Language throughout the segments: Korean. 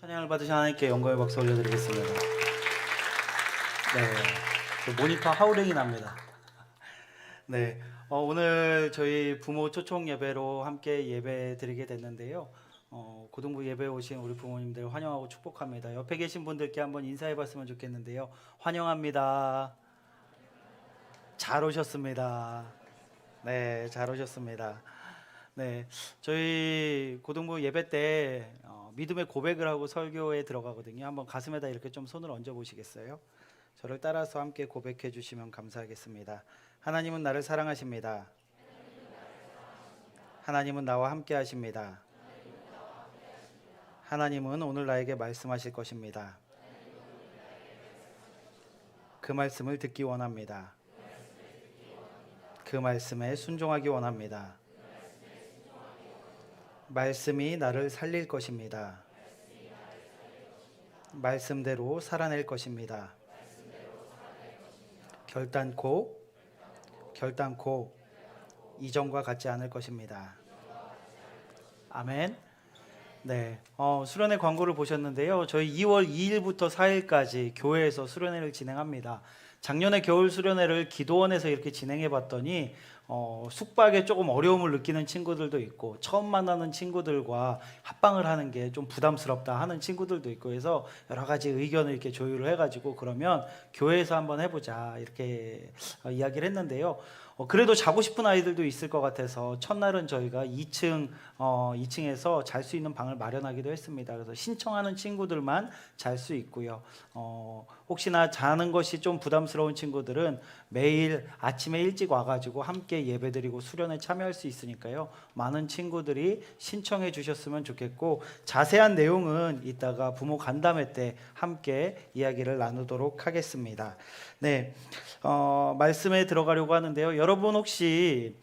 찬양을 받으신 하나님께 영광의 박수 올려드리겠습니다. 모니터 하우링이 납니다. 오늘 저희 부모 초청 예배로 함께 예배 드리게 됐는데요. 고등부 예배에 오신 우리 부모님들 환영하고 축복합니다. 옆에 계신 분들께 한번 인사해 봤으면 좋겠는데요. 환영합니다. 잘 오셨습니다. 잘 오셨습니다. 저희 고등부 예배 때 믿음의 고백을 하고 설교에 들어가거든요. 한번 가슴에다 이렇게 좀 손을 얹어 보시겠어요? 저를 따라서 함께 고백해 주시면 감사하겠습니다. 하나님은 나를 사랑하십니다. 하나님은 나와 함께 하십니다. 하나님은 오늘 나에게 말씀하실 것입니다. 그 말씀을 듣기 원합니다. 그 말씀에 순종하기 원합니다. 말씀이 나를 살릴 것입니다. 말씀대로 살아낼 것입니다. 결단코 이전과 같지 않을 것입니다. 아멘. 수련회 광고를 보셨는데요. 저희 2월 2일부터 4일까지 교회에서 수련회를 진행합니다. 작년에 겨울 수련회를 기도원에서 이렇게 진행해 봤더니 숙박에 조금 어려움을 느끼는 친구들도 있고, 처음 만나는 친구들과 합방을 하는 게 좀 부담스럽다 하는 친구들도 있고 해서 여러 가지 의견을 이렇게 조율을 해가지고, 그러면 교회에서 한번 해보자 이렇게 이야기를 했는데요. 그래도 자고 싶은 아이들도 있을 것 같아서 첫날은 저희가 2층에서 잘 수 있는 방을 마련하기도 했습니다. 그래서 신청하는 친구들만 잘 수 있고요. 혹시나 자는 것이 좀 부담스러운 친구들은 매일 아침에 일찍 와가지고 함께 예배드리고 수련에 참여할 수 있으니까요. 많은 친구들이 신청해 주셨으면 좋겠고, 자세한 내용은 이따가 부모 간담회 때 함께 이야기를 나누도록 하겠습니다. 말씀에 들어가려고 하는데요. 여러분 혹시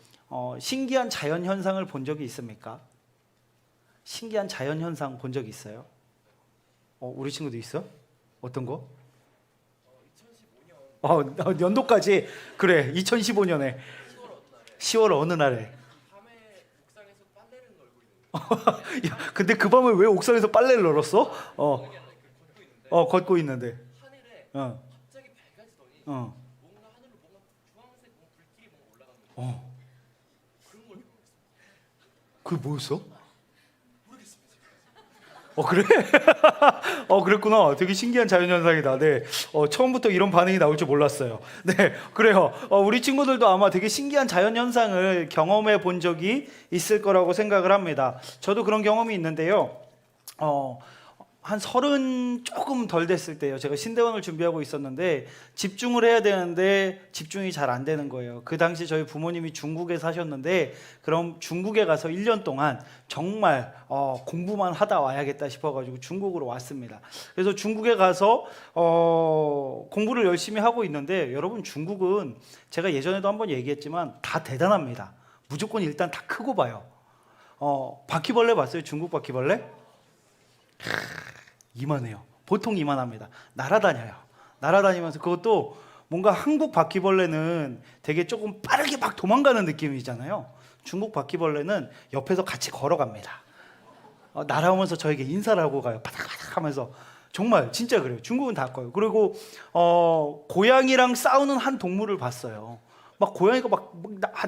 신기한 자연 현상을 본 적이 있습니까? 신기한 자연 현상 본 적이 있어요? 우리 친구도 있어? 어떤 거? 2015년. 연도까지. 그래. 2015년에 10월 어느 날에. 밤에 옥상에서 빨래를 널고 있는데. 야, 근데 그 밤에 왜 옥상에서 빨래를 널었어? 걷고 있는데. 하늘에 갑자기 밝아지더니 뭔가 하늘로 뭔가 주황색 불길이 뭔가 올라가는 거. 그런 걸 경험했어요. 그게 뭐였어? 모르겠습니다. 그래? 그랬구나. 되게 신기한 자연현상이다. 처음부터 이런 반응이 나올 줄 몰랐어요. 그래요. 우리 친구들도 아마 되게 신기한 자연현상을 경험해 본 적이 있을 거라고 생각을 합니다. 저도 그런 경험이 있는데요. 한 30 조금 덜 됐을 때요. 제가 신대원을 준비하고 있었는데 집중을 해야 되는데 집중이 잘 안 되는 거예요. 그 당시 저희 부모님이 중국에 사셨는데, 그럼 중국에 가서 1년 동안 정말 공부만 하다 와야겠다 싶어가지고 중국으로 왔습니다. 그래서 중국에 가서 공부를 열심히 하고 있는데, 여러분 중국은 제가 예전에도 한번 얘기했지만 다 대단합니다. 무조건 일단 다 크고 봐요. 바퀴벌레 봤어요? 중국 바퀴벌레? 이만해요. 보통 이만합니다. 날아다니면서 그것도 뭔가 한국 바퀴벌레는 되게 조금 빠르게 막 도망가는 느낌이잖아요. 중국 바퀴벌레는 옆에서 같이 걸어갑니다. 날아오면서 저에게 인사를 하고 가요. 바닥바닥 하면서. 정말 진짜 그래요. 중국은 다 커요. 그리고 고양이랑 싸우는 한 동물을 봤어요. 막 고양이가 막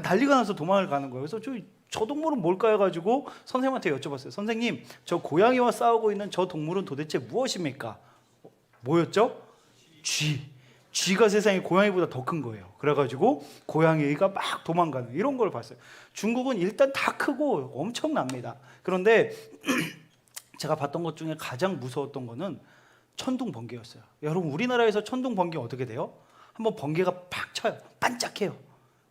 난리가 나서 도망을 가는 거예요. 그래서 저 동물은 뭘까 해가지고 선생님한테 여쭤봤어요. 선생님, 저 고양이와 싸우고 있는 저 동물은 도대체 무엇입니까? 뭐였죠? 쥐가 세상에 고양이보다 더 큰 거예요. 그래가지고 고양이가 막 도망가는 이런 걸 봤어요. 중국은 일단 다 크고 엄청납니다. 그런데 제가 봤던 것 중에 가장 무서웠던 거는 천둥 번개였어요. 여러분, 우리나라에서 천둥 번개 어떻게 돼요? 한번 번개가 팍 쳐요. 반짝해요.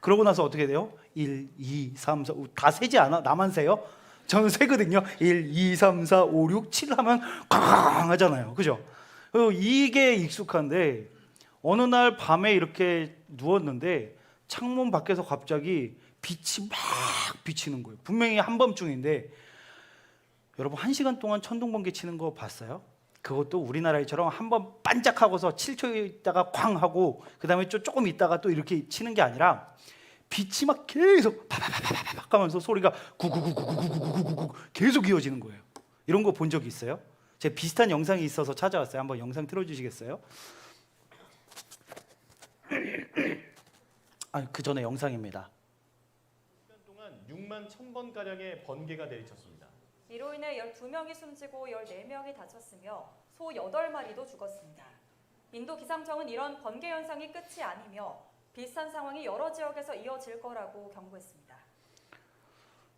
그러고 나서 어떻게 돼요? 1, 2, 3, 4, 5 다 세지 않아? 나만 세요? 저는 세거든요. 1, 2, 3, 4, 5, 6, 7 하면 쾅 하잖아요. 그죠? 이게 익숙한데, 어느 날 밤에 이렇게 누웠는데 창문 밖에서 갑자기 빛이 막 비치는 거예요. 분명히 한밤중인데, 여러분 1시간 동안 천둥 번개 치는 거 봤어요? 그것도 우리나라처럼 한번 반짝하고서 7초 있다가 쾅 하고 그 다음에 조금 있다가 또 이렇게 치는 게 아니라 빛이 막 계속 파파파파팍 하면서 소리가 구구구구구구구구구구 계속 이어지는 거예요. 이런 거 본 적 있어요? 제 비슷한 영상이 있어서 찾아왔어요. 한번 영상 틀어주시겠어요? 그 전에 영상입니다. 시간 동안 6만 1,000번 가량의 번개가 내리쳤습니다. 이로 인해 12명이 숨지고 14명이 다쳤으며 소 8마리도 죽었습니다. 인도 기상청은 이런 번개 현상이 끝이 아니며 비슷한 상황이 여러 지역에서 이어질 거라고 경고했습니다.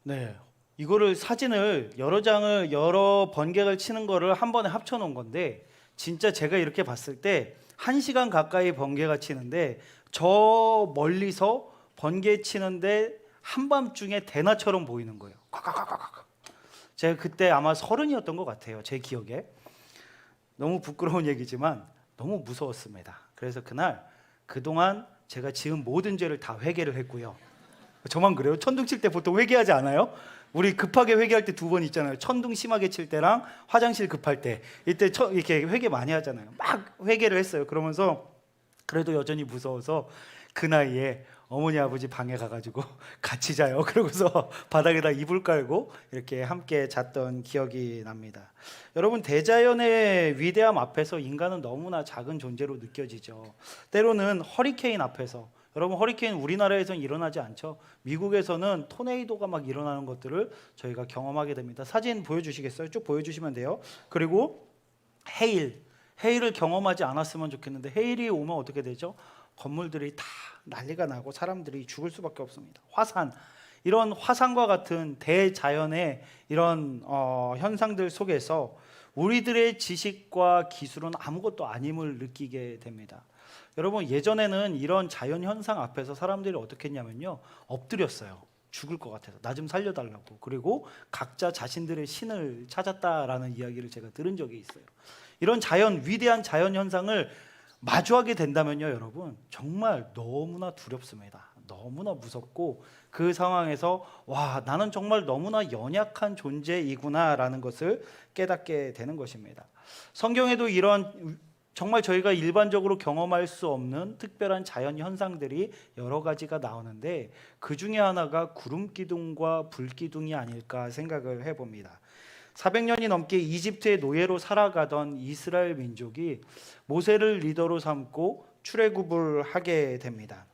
네, 이거를 사진을 여러 번개를 치는 거를 한 번에 합쳐 놓은 건데 진짜 제가 이렇게 봤을 때 1시간 가까이 번개가 치는데 저 멀리서 번개 치는데 한밤중에 대나처럼 보이는 거예요. 콱콱콱콱. 제가 그때 아마 30이었던 것 같아요. 제 기억에. 너무 부끄러운 얘기지만 너무 무서웠습니다. 그래서 그동안 제가 지은 모든 죄를 다 회개를 했고요. 저만 그래요? 천둥 칠 때 보통 회개하지 않아요? 우리 급하게 회개할 때 2번 있잖아요. 천둥 심하게 칠 때랑 화장실 급할 때 이때 이렇게 회개 많이 하잖아요. 막 회개를 했어요. 그러면서 그래도 여전히 무서워서 그 나이에 어머니 아버지 방에 가가지고 같이 자요. 그러고서 바닥에다 이불 깔고 이렇게 함께 잤던 기억이 납니다. 여러분, 대자연의 위대함 앞에서 인간은 너무나 작은 존재로 느껴지죠. 때로는 허리케인 앞에서, 여러분 허리케인 우리나라에서는 일어나지 않죠. 미국에서는 토네이도가 막 일어나는 것들을 저희가 경험하게 됩니다. 사진 보여주시겠어요? 쭉 보여주시면 돼요. 그리고 헤일을 경험하지 않았으면 좋겠는데 헤일이 오면 어떻게 되죠? 건물들이 다 난리가 나고 사람들이 죽을 수밖에 없습니다. 이런 화산과 같은 대자연의 이런 현상들 속에서 우리들의 지식과 기술은 아무것도 아님을 느끼게 됩니다. 여러분, 예전에는 이런 자연 현상 앞에서 사람들이 어떻게 했냐면요, 엎드렸어요. 죽을 것 같아서 나 좀 살려달라고. 그리고 각자 자신들의 신을 찾았다라는 이야기를 제가 들은 적이 있어요. 이런 위대한 자연 현상을 마주하게 된다면요, 여러분, 정말 너무나 두렵습니다. 너무나 무섭고 그 상황에서 와, 나는 정말 너무나 연약한 존재이구나라는 것을 깨닫게 되는 것입니다. 성경에도 이런 정말 저희가 일반적으로 경험할 수 없는 특별한 자연 현상들이 여러 가지가 나오는데 그 중에 하나가 구름 기둥과 불 기둥이 아닐까 생각을 해봅니다. 400년이 넘게 이집트의 노예로 살아가던 이스라엘 민족이 모세를 리더로 삼고 출애굽을 하게 됩니다.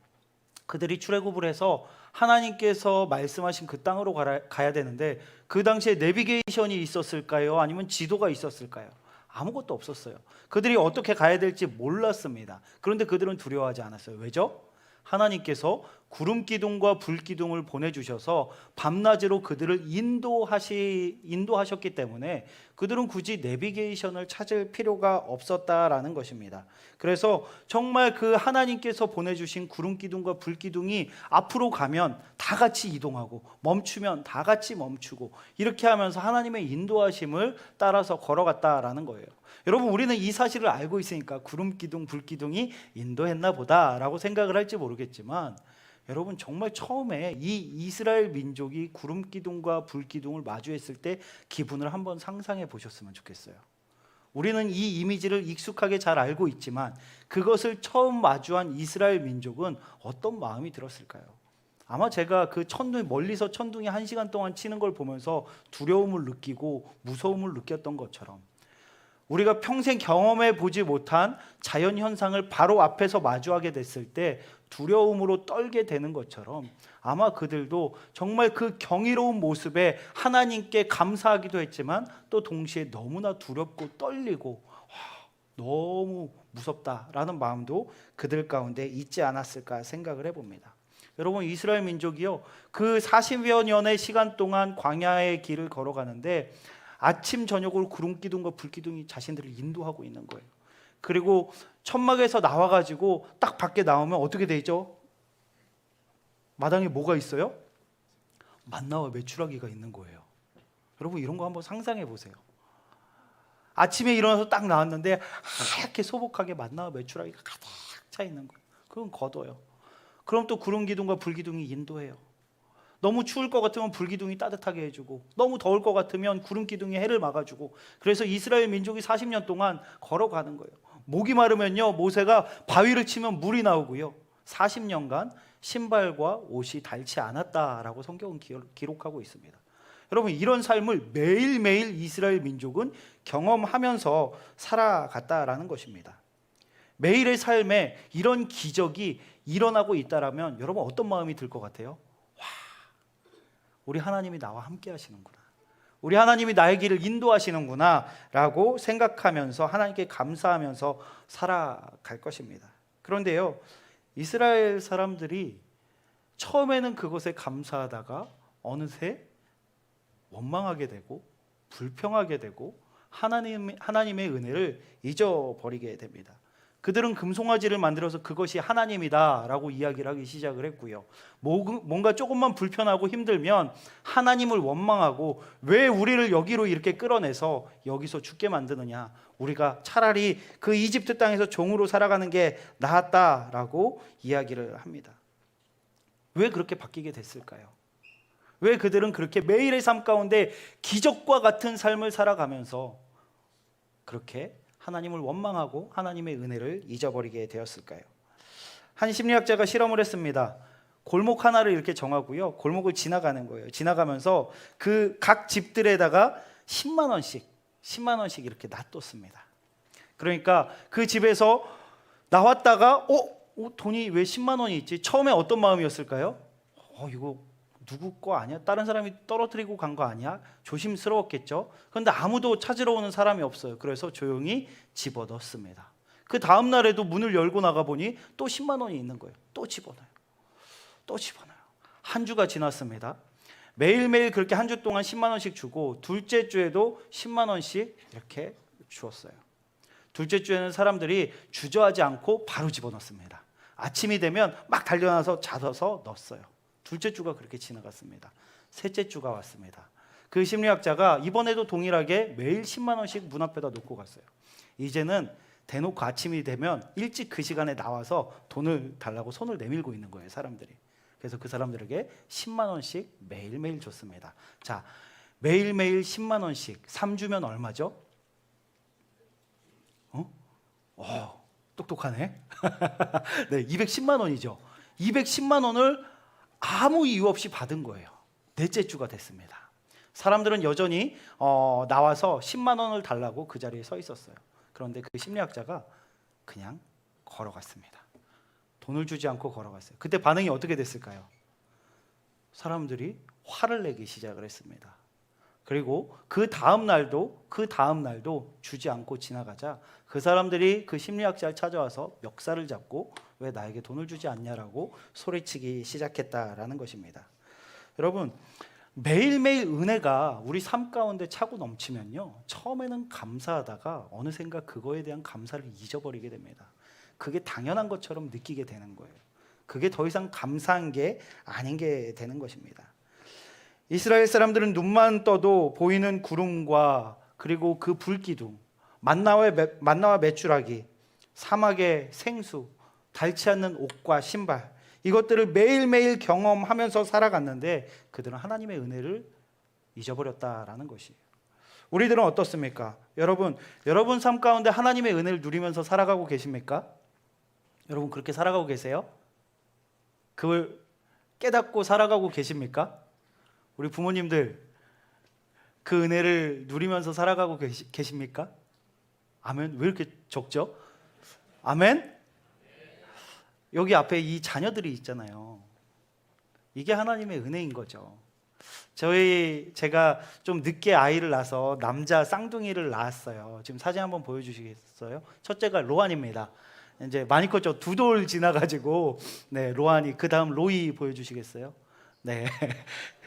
그들이 출애굽을 해서 하나님께서 말씀하신 그 땅으로 가야 되는데 그 당시에 내비게이션이 있었을까요? 아니면 지도가 있었을까요? 아무것도 없었어요. 그들이 어떻게 가야 될지 몰랐습니다. 그런데 그들은 두려워하지 않았어요. 왜죠? 하나님께서 구름 기둥과 불 기둥을 보내주셔서 밤낮으로 그들을 인도하셨기 때문에 그들은 굳이 내비게이션을 찾을 필요가 없었다라는 것입니다. 그래서 정말 그 하나님께서 보내주신 구름 기둥과 불 기둥이 앞으로 가면 다 같이 이동하고 멈추면 다 같이 멈추고 이렇게 하면서 하나님의 인도하심을 따라서 걸어갔다라는 거예요. 여러분, 우리는 이 사실을 알고 있으니까 구름 기둥, 불 기둥이 인도했나 보다라고 생각을 할지 모르겠지만 여러분, 정말 처음에 이 이스라엘 민족이 구름 기둥과 불 기둥을 마주했을 때 기분을 한번 상상해 보셨으면 좋겠어요. 우리는 이 이미지를 익숙하게 잘 알고 있지만 그것을 처음 마주한 이스라엘 민족은 어떤 마음이 들었을까요? 아마 제가 그 멀리서 천둥이 1시간 동안 치는 걸 보면서 두려움을 느끼고 무서움을 느꼈던 것처럼 우리가 평생 경험해 보지 못한 자연 현상을 바로 앞에서 마주하게 됐을 때 두려움으로 떨게 되는 것처럼 아마 그들도 정말 그 경이로운 모습에 하나님께 감사하기도 했지만 또 동시에 너무나 두렵고 떨리고 너무 무섭다라는 마음도 그들 가운데 있지 않았을까 생각을 해봅니다. 여러분, 이스라엘 민족이요, 그 40여 년의 시간 동안 광야의 길을 걸어가는데 아침 저녁으로 구름 기둥과 불 기둥이 자신들을 인도하고 있는 거예요. 그리고 천막에서 나와가지고 딱 밖에 나오면 어떻게 되죠? 마당에 뭐가 있어요? 만나와 메추라기가 있는 거예요. 여러분, 이런 거 한번 상상해 보세요. 아침에 일어나서 딱 나왔는데 하얗게 소복하게 만나와 메추라기가 가득 차 있는 거예요. 그건 걷어요. 그럼 또 구름 기둥과 불 기둥이 인도해요. 너무 추울 것 같으면 불기둥이 따뜻하게 해주고 너무 더울 것 같으면 구름 기둥이 해를 막아주고 그래서 이스라엘 민족이 40년 동안 걸어가는 거예요. 목이 마르면요, 모세가 바위를 치면 물이 나오고요, 40년간 신발과 옷이 닳지 않았다라고 성경은 기록하고 있습니다. 여러분 이런 삶을 매일매일 이스라엘 민족은 경험하면서 살아갔다라는 것입니다. 매일의 삶에 이런 기적이 일어나고 있다라면 여러분 어떤 마음이 들 것 같아요? 와, 우리 하나님이 나와 함께 하시는구나. 우리 하나님이 나의 길을 인도하시는구나 라고 생각하면서 하나님께 감사하면서 살아갈 것입니다. 그런데요, 이스라엘 사람들이 처음에는 그것에 감사하다가 어느새 원망하게 되고 불평하게 되고 하나님의 은혜를 잊어버리게 됩니다. 그들은 금송아지를 만들어서 그것이 하나님이다 라고 이야기를 하기 시작을 했고요. 뭔가 조금만 불편하고 힘들면 하나님을 원망하고 왜 우리를 여기로 이렇게 끌어내서 여기서 죽게 만드느냐, 우리가 차라리 그 이집트 땅에서 종으로 살아가는 게 낫다라고 이야기를 합니다. 왜 그렇게 바뀌게 됐을까요? 왜 그들은 그렇게 매일의 삶 가운데 기적과 같은 삶을 살아가면서 그렇게 하나님을 원망하고 하나님의 은혜를 잊어버리게 되었을까요? 한 심리학자가 실험을 했습니다. 골목 하나를 이렇게 정하고요, 골목을 지나가는 거예요. 지나가면서 그 각 집들에다가 10만 원씩 이렇게 놔뒀습니다. 그러니까 그 집에서 나왔다가 돈이 왜 10만 원이 있지? 처음에 어떤 마음이었을까요? 이거 누구 거 아니야? 다른 사람이 떨어뜨리고 간 거 아니야? 조심스러웠겠죠. 그런데 아무도 찾으러 오는 사람이 없어요. 그래서 조용히 집어넣습니다. 그 다음 날에도 문을 열고 나가보니 또 10만 원이 있는 거예요. 또 집어넣어요. 한 주가 지났습니다. 매일매일 그렇게 한 주 동안 10만 원씩 주고 둘째 주에도 10만 원씩 이렇게 주었어요. 둘째 주에는 사람들이 주저하지 않고 바로 집어넣습니다. 아침이 되면 막 달려나서 잡아서 넣었어요. 둘째 주가 그렇게 지나갔습니다. 셋째 주가 왔습니다. 그 심리학자가 이번에도 동일하게 매일 10만 원씩 문 앞에다 놓고 갔어요. 이제는 대놓고 아침이 되면 일찍 그 시간에 나와서 돈을 달라고 손을 내밀고 있는 거예요, 사람들이. 그래서 그 사람들에게 10만 원씩 매일매일 줬습니다. 자, 매일매일 10만 원씩 3주면 얼마죠? 똑똑하네. 네, 210만 원이죠. 210만 원을 아무 이유 없이 받은 거예요. 넷째 주가 됐습니다. 사람들은 여전히 나와서 10만 원을 달라고 그 자리에 서 있었어요. 그런데 그 심리학자가 그냥 걸어갔습니다. 돈을 주지 않고 걸어갔어요. 그때 반응이 어떻게 됐을까요? 사람들이 화를 내기 시작을 했습니다. 그리고 그 다음 날도 주지 않고 지나가자 그 사람들이 그 심리학자를 찾아와서 멱살을 잡고 왜 나에게 돈을 주지 않냐라고 소리치기 시작했다라는 것입니다. 여러분, 매일매일 은혜가 우리 삶 가운데 차고 넘치면요, 처음에는 감사하다가 어느샌가 그거에 대한 감사를 잊어버리게 됩니다. 그게 당연한 것처럼 느끼게 되는 거예요. 그게 더 이상 감사한 게 아닌 게 되는 것입니다. 이스라엘 사람들은 눈만 떠도 보이는 구름과 그리고 그 불기둥, 만나와 메추라기, 사막의 생수, 닳지 않는 옷과 신발, 이것들을 매일매일 경험하면서 살아갔는데 그들은 하나님의 은혜를 잊어버렸다라는 것이에요. 우리들은 어떻습니까? 여러분 삶 가운데 하나님의 은혜를 누리면서 살아가고 계십니까? 여러분 그렇게 살아가고 계세요? 그걸 깨닫고 살아가고 계십니까? 우리 부모님들 그 은혜를 누리면서 살아가고 계십니까? 아멘. 왜 이렇게 적죠? 아멘. 여기 앞에 이 자녀들이 있잖아요. 이게 하나님의 은혜인 거죠. 제가 좀 늦게 아이를 낳아서 남자 쌍둥이를 낳았어요. 지금 사진 한번 보여주시겠어요? 첫째가 로안입니다. 이제 많이 컸죠. 2돌 지나가지고 네, 로안이. 그 다음 로이 보여주시겠어요? 네.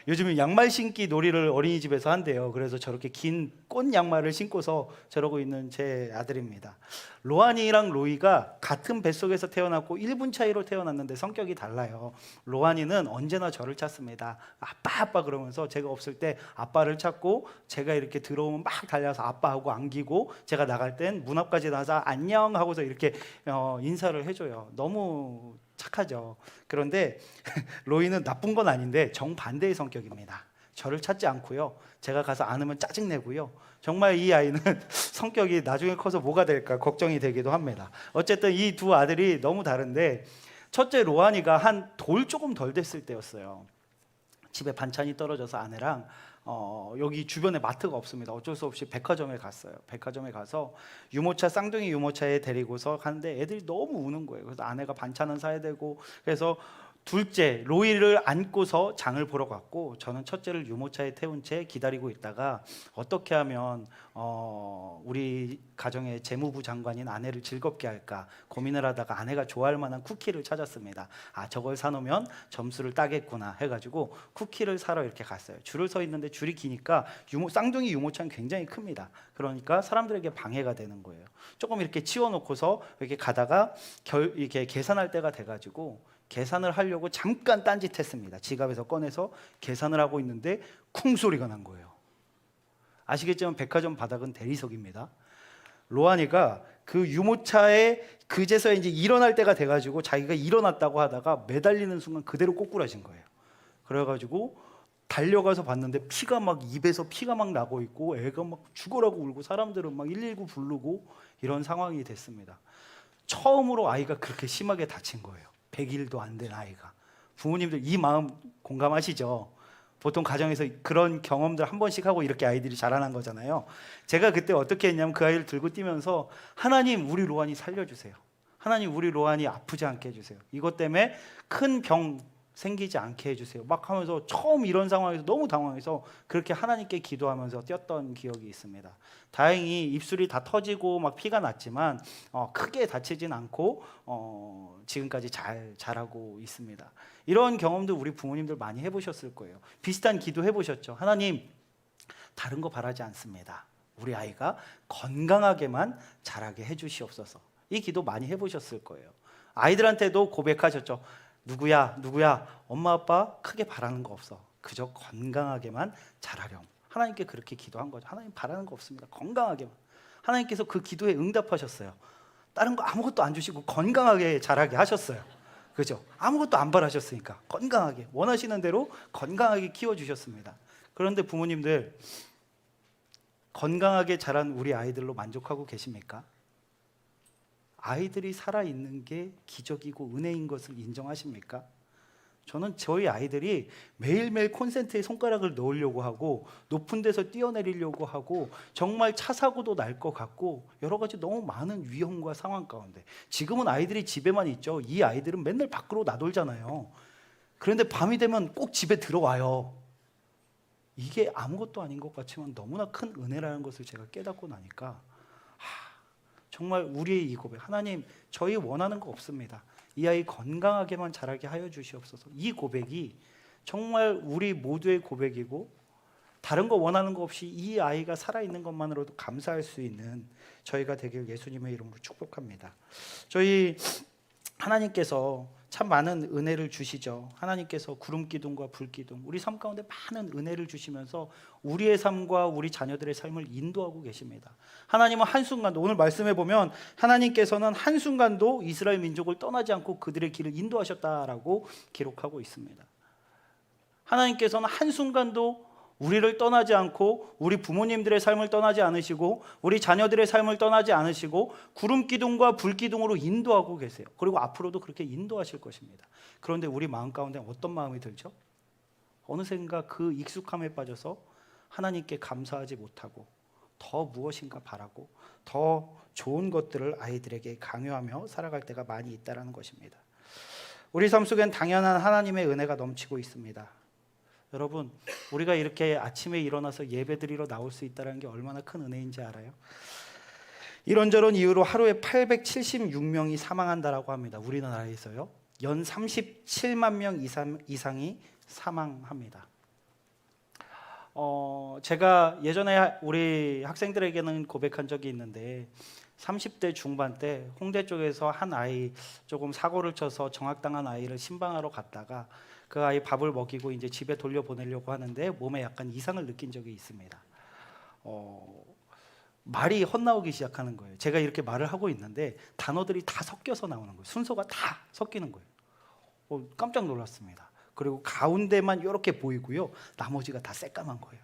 요즘은 양말 신기 놀이를 어린이집에서 한대요. 그래서 저렇게 긴 꽃 양말을 신고서 저러고 있는 제 아들입니다. 로안이랑 로이가 같은 뱃속에서 태어났고 1분 차이로 태어났는데 성격이 달라요. 로안이는 언제나 저를 찾습니다. 아빠 그러면서 제가 없을 때 아빠를 찾고, 제가 이렇게 들어오면 막 달려서 아빠하고 안기고, 제가 나갈 땐 문 앞까지 나와서 안녕 하고서 이렇게 인사를 해줘요. 너무 착하죠. 그런데 로이는 나쁜 건 아닌데 정반대의 성격입니다. 저를 찾지 않고요, 제가 가서 안으면 짜증내고요. 정말 이 아이는 성격이 나중에 커서 뭐가 될까 걱정이 되기도 합니다. 어쨌든 이 두 아들이 너무 다른데, 첫째 로안이가 한 돌 조금 덜 됐을 때였어요. 집에 반찬이 떨어져서 아내랑 여기 주변에 마트가 없습니다. 어쩔 수 없이 백화점에 갔어요. 백화점에 가서 유모차 쌍둥이 유모차에 데리고서 가는데 애들이 너무 우는 거예요. 그래서 아내가 반찬은 사야 되고 그래서 둘째 로이를 안고서 장을 보러 갔고 저는 첫째를 유모차에 태운 채 기다리고 있다가 어떻게 하면 우리 가정의 재무부 장관인 아내를 즐겁게 할까 고민을 하다가 아내가 좋아할 만한 쿠키를 찾았습니다. 아, 저걸 사놓으면 점수를 따겠구나 해가지고 쿠키를 사러 이렇게 갔어요. 줄을 서 있는데 줄이 기니까 쌍둥이 유모차는 굉장히 큽니다. 그러니까 사람들에게 방해가 되는 거예요. 조금 이렇게 치워놓고서 이렇게 가다가 이렇게 계산할 때가 돼가지고 계산을 하려고 잠깐 딴짓했습니다. 지갑에서 꺼내서 계산을 하고 있는데 쿵 소리가 난 거예요. 아시겠지만 백화점 바닥은 대리석입니다. 로안이가 그 유모차에 그제서야 이제 일어날 때가 돼가지고 자기가 일어났다고 하다가 매달리는 순간 그대로 꼬꾸라진 거예요. 그래가지고 달려가서 봤는데 피가 막 입에서 피가 막 나고 있고 애가 막 죽어라고 울고 사람들은 막 119 부르고 이런 상황이 됐습니다. 처음으로 아이가 그렇게 심하게 다친 거예요. 100일도 안 된 아이가. 부모님들 이 마음 공감하시죠? 보통 가정에서 그런 경험들 한 번씩 하고 이렇게 아이들이 자라난 거잖아요. 제가 그때 어떻게 했냐면 그 아이를 들고 뛰면서 하나님 우리 로안이 살려주세요. 하나님 우리 로안이 아프지 않게 해주세요. 이것 때문에 큰 병 생기지 않게 해주세요. 막 하면서 처음 이런 상황에서 너무 당황해서 그렇게 하나님께 기도하면서 뛰었던 기억이 있습니다. 다행히 입술이 다 터지고 막 피가 났지만 크게 다치진 않고 지금까지 잘 자라고 있습니다. 이런 경험도 우리 부모님들 많이 해보셨을 거예요. 비슷한 기도 해보셨죠? 하나님 다른 거 바라지 않습니다. 우리 아이가 건강하게만 자라게 해주시옵소서. 이 기도 많이 해보셨을 거예요. 아이들한테도 고백하셨죠. 누구야 엄마 아빠 크게 바라는 거 없어. 그저 건강하게만 자라렴. 하나님께 그렇게 기도한 거죠. 하나님 바라는 거 없습니다. 건강하게만. 하나님께서 그 기도에 응답하셨어요. 다른 거 아무것도 안 주시고 건강하게 자라게 하셨어요. 그죠? 아무것도 안 바라셨으니까 건강하게 원하시는 대로 건강하게 키워주셨습니다. 그런데 부모님들 건강하게 자란 우리 아이들로 만족하고 계십니까? 아이들이 살아있는 게 기적이고 은혜인 것을 인정하십니까? 저는 저희 아이들이 매일매일 콘센트에 손가락을 넣으려고 하고 높은 데서 뛰어내리려고 하고 정말 차 사고도 날 것 같고 여러 가지 너무 많은 위험과 상황 가운데 지금은 아이들이 집에만 있죠. 이 아이들은 맨날 밖으로 나돌잖아요. 그런데 밤이 되면 꼭 집에 들어와요. 이게 아무것도 아닌 것 같지만 너무나 큰 은혜라는 것을 제가 깨닫고 나니까 정말 우리의 이 고백, 하나님 저희 원하는 거 없습니다. 이 아이 건강하게만 자라게 하여 주시옵소서. 이 고백이 정말 우리 모두의 고백이고 다른 거 원하는 거 없이 이 아이가 살아있는 것만으로도 감사할 수 있는 저희가 되길 예수님의 이름으로 축복합니다. 저희 하나님께서 참 많은 은혜를 주시죠. 하나님께서 구름 기둥과 불 기둥, 우리 삶 가운데 많은 은혜를 주시면서 우리의 삶과 우리 자녀들의 삶을 인도하고 계십니다. 하나님은 한순간도, 오늘 말씀해 보면 하나님께서는 한순간도 이스라엘 민족을 떠나지 않고 그들의 길을 인도하셨다라고 기록하고 있습니다. 하나님께서는 한순간도 우리를 떠나지 않고 우리 부모님들의 삶을 떠나지 않으시고 우리 자녀들의 삶을 떠나지 않으시고 구름 기둥과 불 기둥으로 인도하고 계세요. 그리고 앞으로도 그렇게 인도하실 것입니다. 그런데 우리 마음 가운데 어떤 마음이 들죠? 어느샌가 그 익숙함에 빠져서 하나님께 감사하지 못하고 더 무엇인가 바라고 더 좋은 것들을 아이들에게 강요하며 살아갈 때가 많이 있다는 것입니다. 우리 삶 속엔 당연한 하나님의 은혜가 넘치고 있습니다. 여러분, 우리가 이렇게 아침에 일어나서 예배드리러 나올 수 있다는 게 얼마나 큰 은혜인지 알아요? 이런저런 이유로 하루에 876명이 사망한다라고 합니다. 우리나라에서요. 연 37만 명 이상이 사망합니다. 제가 예전에 우리 학생들에게는 고백한 적이 있는데 30대 중반 때 홍대 쪽에서 한 아이 조금 사고를 쳐서 정학당한 아이를 신방하러 갔다가 그 아이 밥을 먹이고 이제 집에 돌려보내려고 하는데 몸에 약간 이상을 느낀 적이 있습니다. 말이 헛나오기 시작하는 거예요. 제가 이렇게 말을 하고 있는데 단어들이 다 섞여서 나오는 거예요. 순서가 다 섞이는 거예요. 깜짝 놀랐습니다. 그리고 가운데만 이렇게 보이고요. 나머지가 다 새까만 거예요.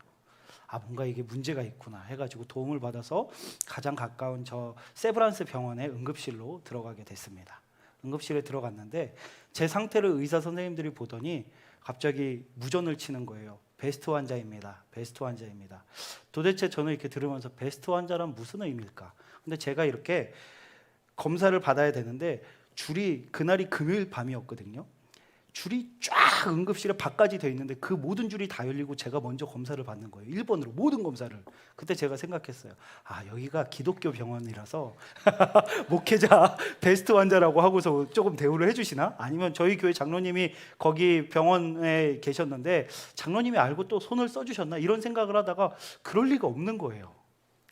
뭔가 이게 문제가 있구나 해가지고 도움을 받아서 가장 가까운 저 세브란스 병원의 응급실로 들어가게 됐습니다. 응급실에 들어갔는데 제 상태를 의사 선생님들이 보더니 갑자기 무전을 치는 거예요. 베스트 환자입니다. 베스트 환자입니다. 도대체 저는 이렇게 들으면서 베스트 환자란 무슨 의미일까? 근데 제가 이렇게 검사를 받아야 되는데 줄이 그날이 금요일 밤이었거든요. 줄이 쫙 응급실에 밖까지 돼 있는데 그 모든 줄이 다 열리고 제가 먼저 검사를 받는 거예요. 1번으로 모든 검사를. 그때 제가 생각했어요. 아, 여기가 기독교 병원이라서 목회자 베스트 환자라고 하고서 조금 대우를 해주시나? 아니면 저희 교회 장로님이 거기 병원에 계셨는데 장로님이 알고 또 손을 써주셨나? 이런 생각을 하다가 그럴 리가 없는 거예요.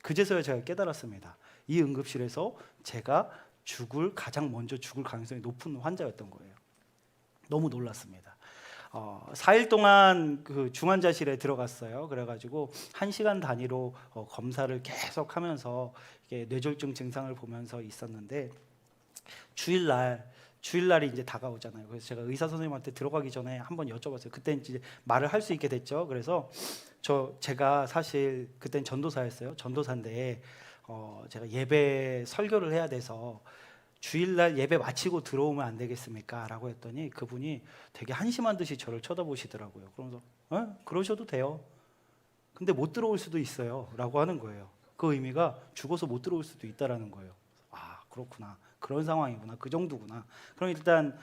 그제서야 제가 깨달았습니다. 이 응급실에서 제가 가장 먼저 죽을 가능성이 높은 환자였던 거예요. 너무 놀랐습니다. 4일 동안 그 중환자실에 들어갔어요. 그래가지고 1시간 단위로 검사를 계속 하면서 이게 뇌졸중 증상을 보면서 있었는데 주일날이 이제 다가오잖아요. 그래서 제가 의사 선생님한테 들어가기 전에 한번 여쭤봤어요. 그때 이제 말을 할 수 있게 됐죠. 그래서 제가 사실 그땐 전도사였어요. 전도사인데 제가 예배 설교를 해야 돼서 주일날 예배 마치고 들어오면 안 되겠습니까? 라고 했더니 그분이 되게 한심한 듯이 저를 쳐다보시더라고요. 그러면서 그러셔도 돼요. 근데 못 들어올 수도 있어요. 라고 하는 거예요. 그 의미가 죽어서 못 들어올 수도 있다라는 거예요. 아, 그렇구나. 그런 상황이구나. 그 정도구나. 그럼 일단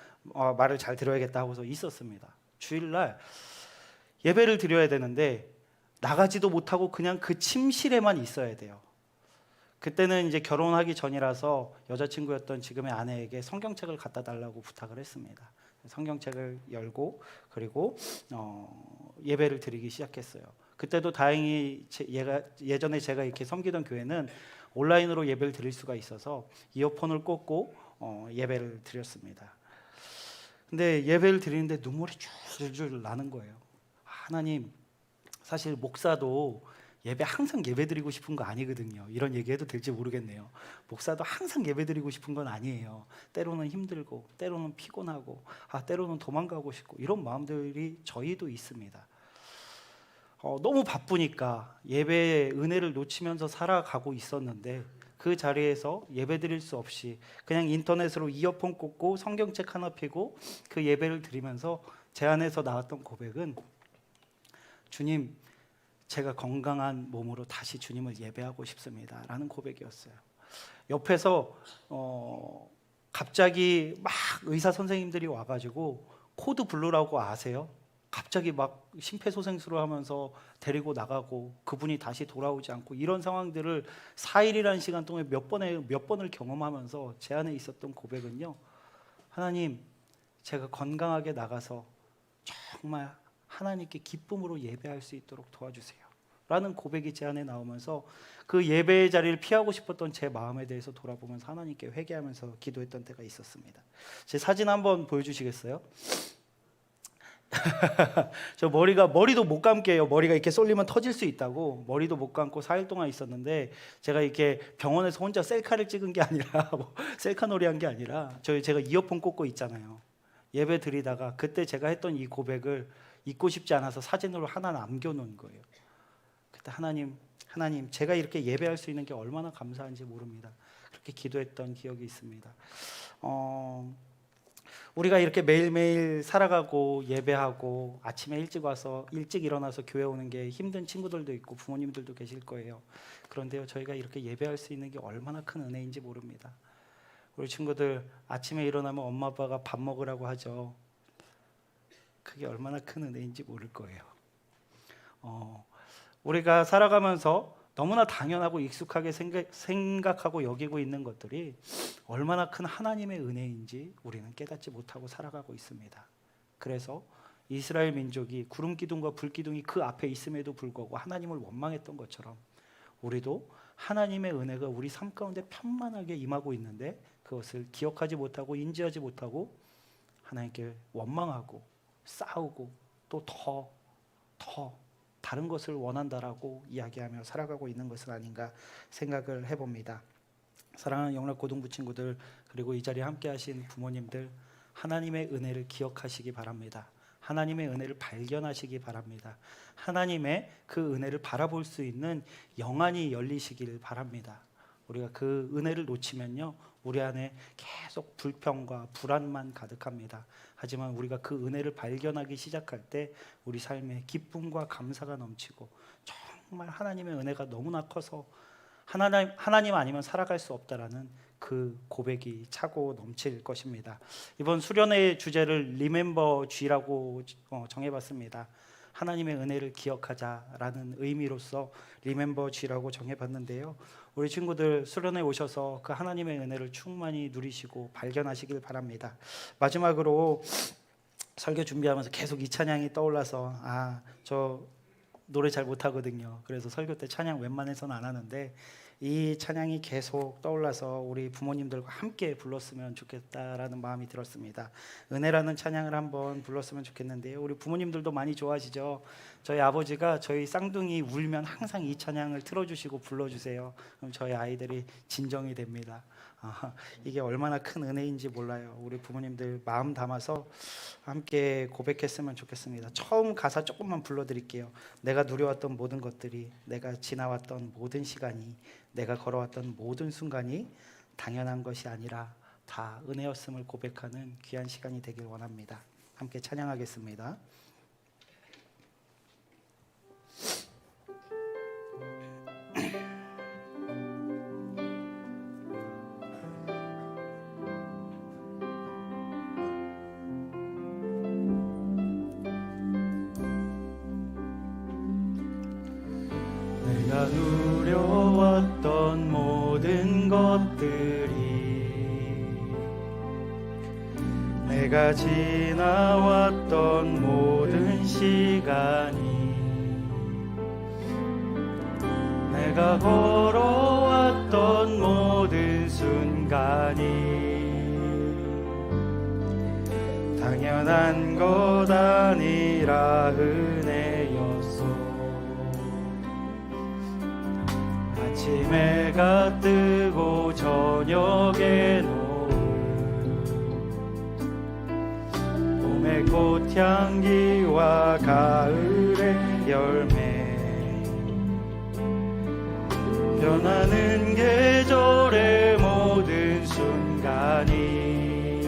말을 잘 들어야겠다 하고서 있었습니다. 주일날 예배를 드려야 되는데 나가지도 못하고 그냥 그 침실에만 있어야 돼요. 그때는 이제 결혼하기 전이라서 여자친구였던 지금의 아내에게 성경책을 갖다 달라고 부탁을 했습니다. 성경책을 열고 그리고 예배를 드리기 시작했어요. 그때도 다행히 예전에 제가 이렇게 섬기던 교회는 온라인으로 예배를 드릴 수가 있어서 이어폰을 꽂고 예배를 드렸습니다. 근데 예배를 드리는데 눈물이 줄줄 나는 거예요. 하나님, 사실 목사도 예배 항상 예배드리고 싶은 거 아니거든요. 이런 얘기해도 될지 모르겠네요. 목사도 항상 예배드리고 싶은 건 아니에요. 때로는 힘들고 때로는 피곤하고 때로는 도망가고 싶고 이런 마음들이 저희도 있습니다. 너무 바쁘니까 예배의 은혜를 놓치면서 살아가고 있었는데 그 자리에서 예배드릴 수 없이 그냥 인터넷으로 이어폰 꽂고 성경책 하나 펴고 그 예배를 드리면서 제 안에서 나왔던 고백은 주님, 제가 건강한 몸으로 다시 주님을 예배하고 싶습니다 라는 고백이었어요. 옆에서 갑자기 막 의사 선생님들이 와가지고 코드 블루라고 아세요? 갑자기 막 심폐소생술을 하면서 데리고 나가고 그분이 다시 돌아오지 않고 이런 상황들을 4일이라는 시간 동안 몇 번을 경험하면서 제 안에 있었던 고백은요, 하나님, 제가 건강하게 나가서 정말 하나님께 기쁨으로 예배할 수 있도록 도와주세요 라는 고백이 제 안에 나오면서 그 예배의 자리를 피하고 싶었던 제 마음에 대해서 돌아보면서 하나님께 회개하면서 기도했던 때가 있었습니다. 제 사진 한번 보여주시겠어요? 저 머리도 못 감게요. 머리가 이렇게 쏠리면 터질 수 있다고 머리도 못 감고 4일 동안 있었는데, 제가 이렇게 병원에서 혼자 셀카를 찍은 게 아니라 셀카 놀이한 게 아니라 제가 이어폰 꽂고 있잖아요. 예배 드리다가 그때 제가 했던 이 고백을 잊고 싶지 않아서 사진으로 하나 남겨놓은 거예요. 그때 하나님, 제가 이렇게 예배할 수 있는 게 얼마나 감사한지 모릅니다. 그렇게 기도했던 기억이 있습니다. 우리가 이렇게 매일매일 살아가고 예배하고 아침에 일찍 와서 일찍 일어나서 교회 오는 게 힘든 친구들도 있고 부모님들도 계실 거예요. 그런데요, 저희가 이렇게 예배할 수 있는 게 얼마나 큰 은혜인지 모릅니다. 우리 친구들 아침에 일어나면 엄마 아빠가 밥 먹으라고 하죠. 그게 얼마나 큰 은혜인지 모를 거예요. 우리가 살아가면서 너무나 당연하고 익숙하게 생각하고 여기고 있는 것들이 얼마나 큰 하나님의 은혜인지 우리는 깨닫지 못하고 살아가고 있습니다. 그래서 이스라엘 민족이 구름 기둥과 불 기둥이 그 앞에 있음에도 불구하고 하나님을 원망했던 것처럼 우리도 하나님의 은혜가 우리 삶 가운데 편만하게 임하고 있는데 그것을 기억하지 못하고 인지하지 못하고 하나님께 원망하고 싸우고 또 더 다른 것을 원한다라고 이야기하며 살아가고 있는 것은 아닌가 생각을 해봅니다. 사랑하는 영락 고등부 친구들, 그리고 이 자리에 함께 하신 부모님들, 하나님의 은혜를 기억하시기 바랍니다. 하나님의 은혜를 발견하시기 바랍니다. 하나님의 그 은혜를 바라볼 수 있는 영안이 열리시길 바랍니다. 우리가 그 은혜를 놓치면요, 우리 안에 계속 불평과 불안만 가득합니다. 하지만 우리가 그 은혜를 발견하기 시작할 때 우리 삶에 기쁨과 감사가 넘치고 정말 하나님의 은혜가 너무나 커서 하나님 아니면 살아갈 수 없다라는 그 고백이 차고 넘칠 것입니다. 이번 수련의 주제를 Remember G라고 정해봤습니다. 하나님의 은혜를 기억하자라는 의미로서 Remember G라고 정해봤는데요. 우리 친구들 수련회 오셔서 그 하나님의 은혜를 충만히 누리시고 발견하시길 바랍니다. 마지막으로 설교 준비하면서 계속 이 찬양이 떠올라서 저 노래 잘 못하거든요. 그래서 설교 때 찬양 웬만해서는 안 하는데 이 찬양이 계속 떠올라서 우리 부모님들과 함께 불렀으면 좋겠다라는 마음이 들었습니다. 은혜라는 찬양을 한번 불렀으면 좋겠는데요. 우리 부모님들도 많이 좋아하시죠? 저희 아버지가 저희 쌍둥이 울면 항상 이 찬양을 틀어주시고 불러주세요. 그럼 저희 아이들이 진정이 됩니다. 이게 얼마나 큰 은혜인지 몰라요. 우리 부모님들 마음 담아서 함께 고백했으면 좋겠습니다. 처음 가사 조금만 불러드릴게요. 내가 누려왔던 모든 것들이, 내가 지나왔던 모든 시간이, 내가 걸어왔던 모든 순간이 당연한 것이 아니라 다 은혜였음을 고백하는 귀한 시간이 되길 원합니다. 함께 찬양하겠습니다. 내가 누려왔던 모든 것들이, 내가 지나왔던 모든 시간이, 내가 걸어왔던 모든 순간이 당연한 것 아니라 은혜였소. 아침에 해가 뜨고 저녁에 노을, 봄의 꽃향기와 가을의 열매, 변하는 계절의 모든 순간이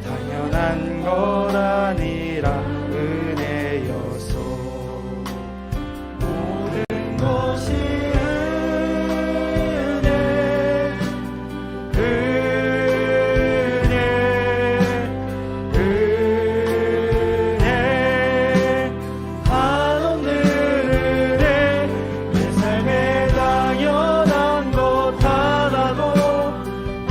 당연한 것 아니라 은혜여서 모든 것이 은혜, 은혜, 은혜, 한없는 은혜. 내 삶에 당연한 것 하나도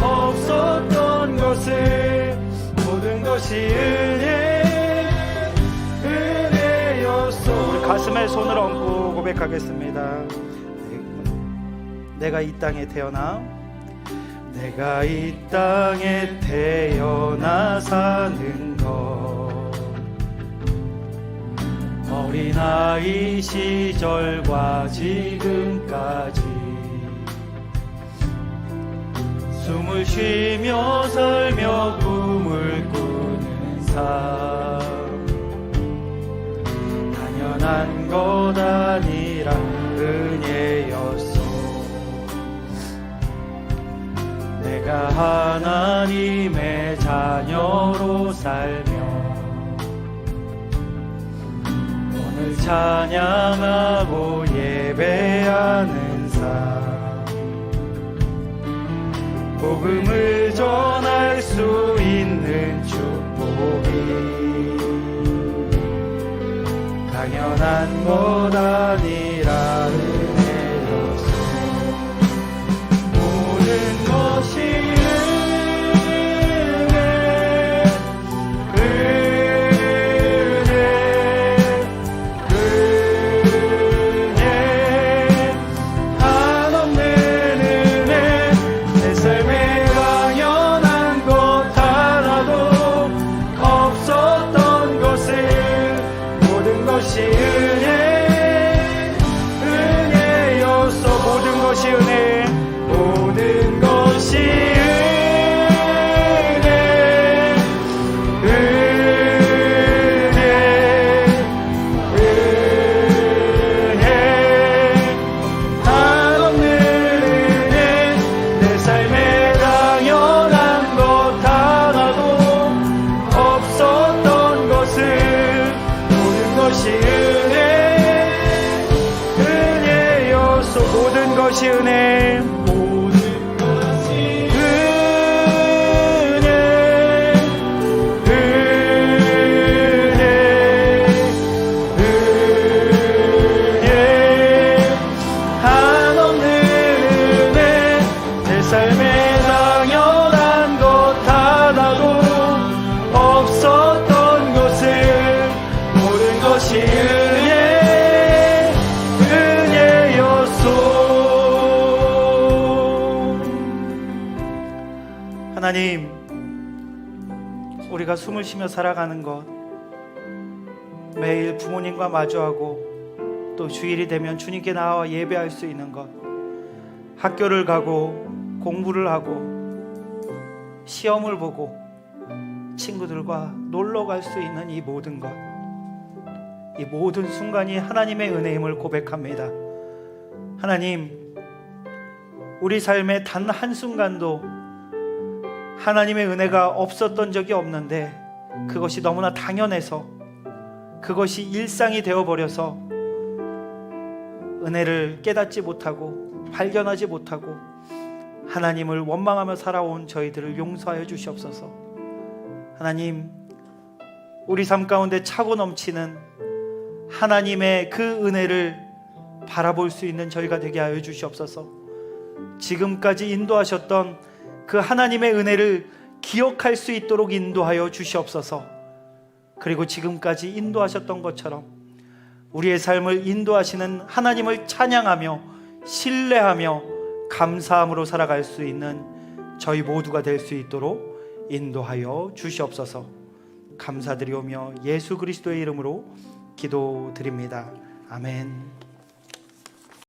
없었던 것을 모든 것이 은혜, 은혜였소. 우리 가슴에 손을 얹고 고백하겠습니다. 내가 이 땅에 태어나, 내가 이 땅에 태어나 사는 것, 어린아이 시절과 지금까지 숨을 쉬며 살며 꿈을 꾸는 삶, 당연한 것 아니라 은혜였소. 내가 하나님의 자녀로 살며 오늘 찬양하고 예배하는 삶, 복음을 전할 수 있는 축복이 당연한 것 아니라 은혜였소. 모든 것이 은혜, 은혜, 은혜, 한없는 은혜. 내 삶에 당연한 것 하나도 없었던 것을 모든 것이 은혜, 은혜. 하나님, 우리가 숨을 쉬며 살아가는 것, 매일 부모님과 마주하고 또 주일이 되면 주님께 나와 예배할 수 있는 것, 학교를 가고 공부를 하고 시험을 보고 친구들과 놀러 갈 수 있는 이 모든 것, 이 모든 순간이 하나님의 은혜임을 고백합니다. 하나님, 우리 삶의 단 한순간도 하나님의 은혜가 없었던 적이 없는데 그것이 너무나 당연해서, 그것이 일상이 되어버려서 은혜를 깨닫지 못하고 발견하지 못하고 하나님을 원망하며 살아온 저희들을 용서하여 주시옵소서. 하나님, 우리 삶 가운데 차고 넘치는 하나님의 그 은혜를 바라볼 수 있는 저희가 되게 하여 주시옵소서. 지금까지 인도하셨던 그 하나님의 은혜를 기억할 수 있도록 인도하여 주시옵소서. 그리고 지금까지 인도하셨던 것처럼 우리의 삶을 인도하시는 하나님을 찬양하며 신뢰하며 감사함으로 살아갈 수 있는 저희 모두가 될 수 있도록 인도하여 주시옵소서. 감사드리오며 예수 그리스도의 이름으로 기도드립니다. 아멘.